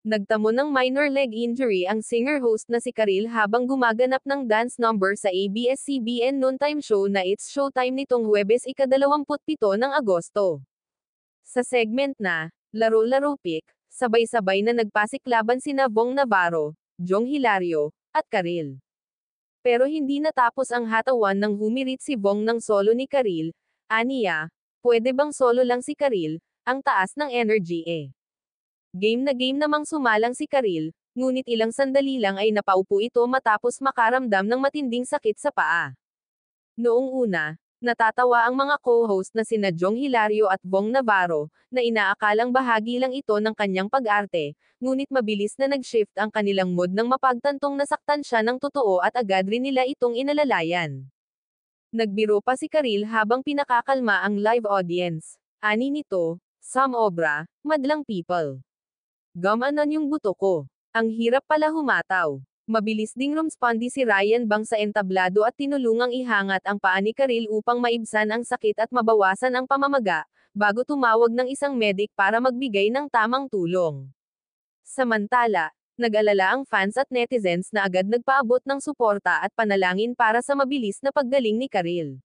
Nagtamo ng minor leg injury ang singer-host na si Karil habang gumaganap ng dance number sa ABS-CBN noontime show na It's Showtime nitong Huwebes ika-27 ng Agosto. Sa segment na Laro-Laro Pick, sabay-sabay na nagpasiklaban sina Vong Navarro, Jong Hilario, at Karil. Pero hindi natapos ang hatawan nang humirit si Vong ng solo ni Karil. Aniya, pwede bang solo lang si Karil? Ang taas ng energy eh. Game na game namang sumalang si Karil, ngunit ilang sandali lang ay napaupo ito matapos makaramdam ng matinding sakit sa paa. Noong una, natatawa ang mga co-host na sina Jong Hilario at Vong Navarro, na inaakalang bahagi lang ito ng kanyang pag-arte, ngunit mabilis na nag-shift ang kanilang mood nang mapagtantong nasaktan siya ng totoo at agad rin nila itong inalalayan. Nagbiro pa si Karil habang pinakakalma ang live audience. Ani nito, "Some obra, madlang people. Gamanon yung buto ko. Ang hirap pala humataw." Mabilis ding rumspondi si Ryan Bang sa entablado at tinulungang ihangat ang paa ni Karil upang maibsan ang sakit at mabawasan ang pamamaga, bago tumawag ng isang medic para magbigay ng tamang tulong. Samantala, nag-alala ang fans at netizens na agad nagpaabot ng suporta at panalangin para sa mabilis na paggaling ni Karil.